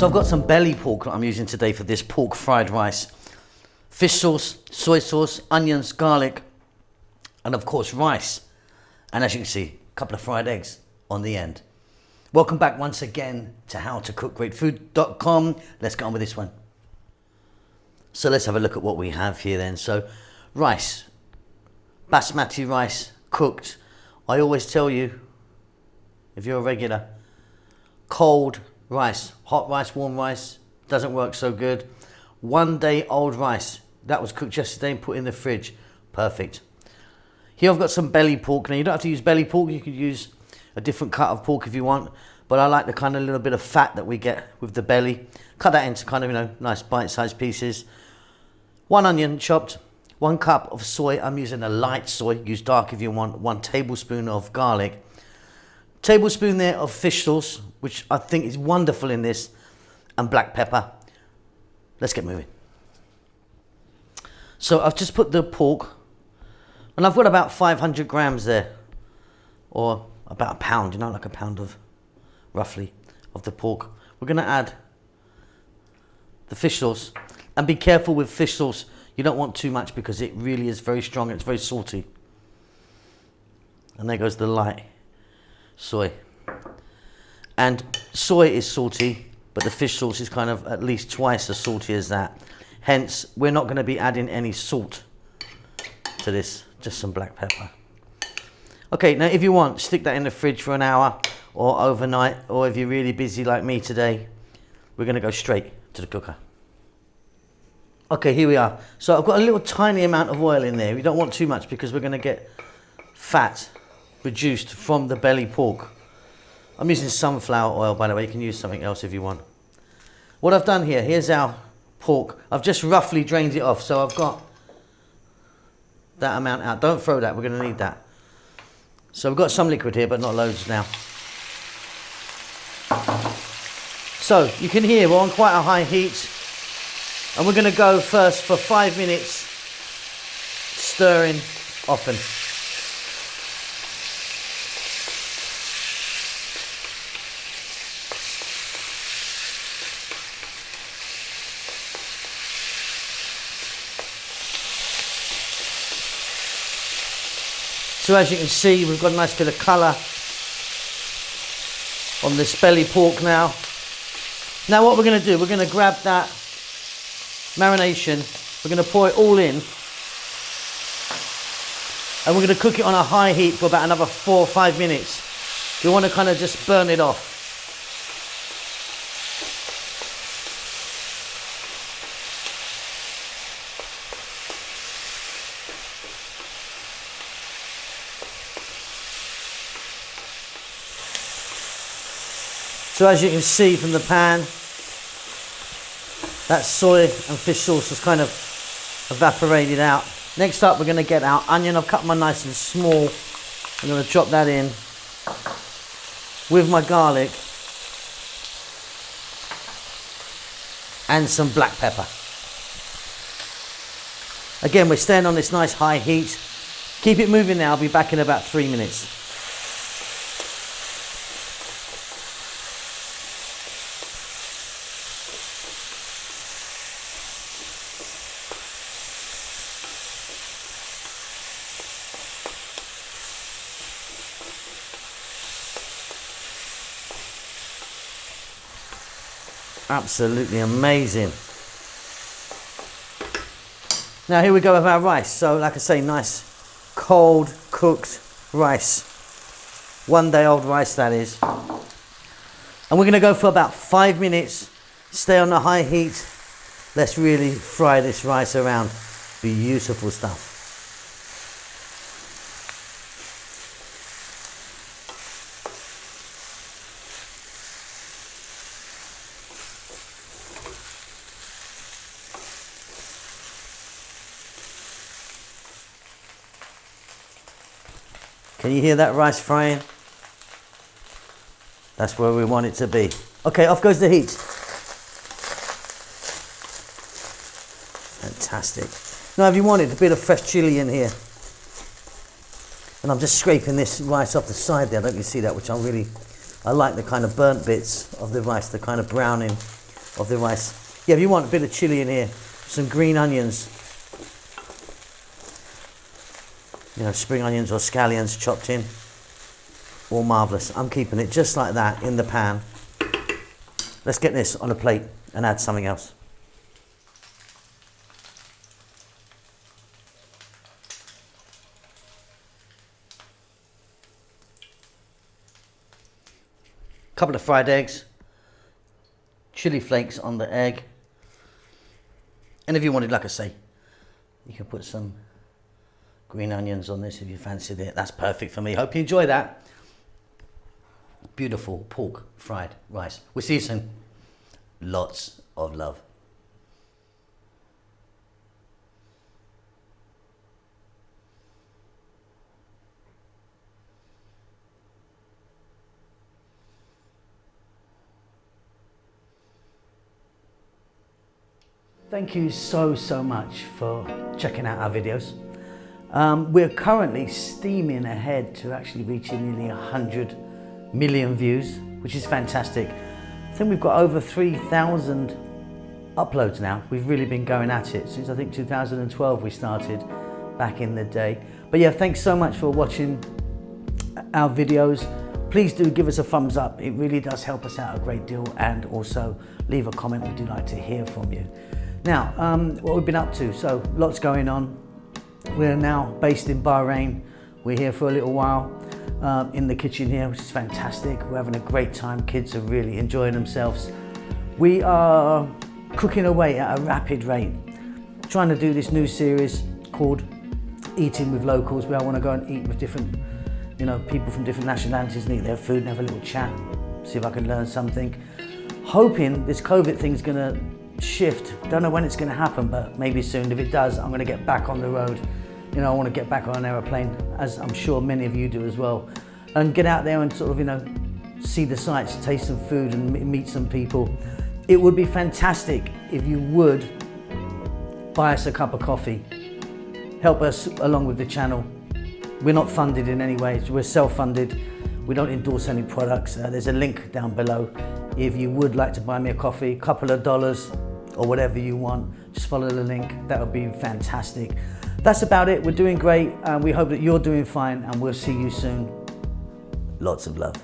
So I've got some belly pork that I'm using today for this pork fried rice. Fish sauce, soy sauce, onions, garlic, and of course rice. And as you can see, a couple of fried eggs on the end. Welcome back once again to howtocookgreatfood.com. Let's get on with this one. So let's have a look at what we have here then. So rice, basmati rice, cooked. I always tell you, if you're a regular, cold rice, hot rice, warm rice, doesn't work so good. 1 day old rice, that was cooked yesterday and put in the fridge, perfect. Here I've got some belly pork. Now you don't have to use belly pork, you could use a different cut of pork if you want, but I like the kind of little bit of fat that we get with the belly. Cut that into kind of, nice bite-sized pieces. 1 onion chopped, 1 cup of soy, I'm using a light soy, use dark if you want, 1 tablespoon of garlic, tablespoon there of fish sauce, which I think is wonderful in this, and black pepper. Let's get moving. So I've just put the pork, and I've got about 500 grams there, or about a pound, like a pound of, roughly, of the pork. We're gonna add the fish sauce, and be careful with fish sauce. You don't want too much because it really is very strong, it's very salty. And there goes the light soy. And soy is salty, but the fish sauce is kind of at least twice as salty as that. Hence, we're not going to be adding any salt to this, just some black pepper. Okay, now if you want, stick that in the fridge for an hour or overnight, or if you're really busy like me today, we're going to go straight to the cooker. Okay, here we are. So I've got a little tiny amount of oil in there. We don't want too much because we're going to get fat reduced from the belly pork. I'm using sunflower oil, by the way. You can use something else if you want. What I've done here, here's our pork. I've just roughly drained it off, so I've got that amount out. Don't throw that, we're going to need that. So we've got some liquid here, but not loads now. So you can hear we're on quite a high heat, and we're going to go first for 5 minutes, stirring often. So as you can see, we've got a nice bit of colour on this belly pork now. Now what we're going to do, we're going to grab that marination, we're going to pour it all in, and we're going to cook it on a high heat for about another 4 or 5 minutes. We want to kind of just burn it off. So as you can see from the pan, that soy and fish sauce has kind of evaporated out. Next up, we're going to get our onion. I've cut mine nice and small. I'm going to chop that in with my garlic and some black pepper. Again, we're staying on this nice high heat. Keep it moving now. I'll be back in about 3 minutes. Absolutely amazing. Now here we go with our rice. So like I say, nice cold cooked rice. 1 day old rice, that is. And we're going to go for about 5 minutes. Stay on the high heat. Let's really fry this rice around. Beautiful stuff. Can you hear that rice frying? That's where we want it to be. Okay, off goes the heat. Fantastic. Now if you wanted a bit of fresh chili in here, and I'm just scraping this rice off the side there, don't you see that, which I like the kind of burnt bits of the rice, the kind of browning. of the rice. Yeah, if you want a bit of chili in here, some green onions, you know, spring onions or scallions chopped in, all marvellous. I'm keeping it just like that in the pan. Let's get this on a plate and add something else. Couple of fried eggs, chili flakes on the egg, and if you wanted, like I say, you can put some green onions on this if you fancied it. That's perfect for me. Hope you enjoy that. Beautiful pork fried rice. We'll see you soon. Lots of love. Thank you so much for checking out our videos. We're currently steaming ahead to actually reaching nearly 100 million views, which is fantastic. I think we've got over 3,000 uploads now. We've really been going at it since I think 2012 we started back in the day. But yeah, thanks so much for watching our videos. Please do give us a thumbs up. It really does help us out a great deal, and also leave a comment. We do like to hear from you. Now, what we've been up to, so lots going on. We're now based in Bahrain. We're here for a little while in the kitchen here, which is fantastic. We're having a great time. Kids are really enjoying themselves. We are cooking away at a rapid rate, trying to do this new series called Eating with Locals, where I want to go and eat with different, you know, people from different nationalities and eat their food and have a little chat, see if I can learn something. Hoping this COVID thing's gonna shift. Don't know when it's going to happen, but maybe soon. If it does, I'm going to get back on the road. You know, I want to get back on an aeroplane, as I'm sure many of you do as well, and get out there and sort of, you know, see the sights, taste some food and meet some people. It would be fantastic if you would buy us a cup of coffee, help us along with the channel. We're not funded in any way, we're self-funded. We don't endorse any products. There's a link down below. If you would like to buy me a coffee, couple of dollars or whatever you want, just follow the link. That would be fantastic. That's about it. We're doing great, and we hope that you're doing fine, and we'll see you soon. Lots of love.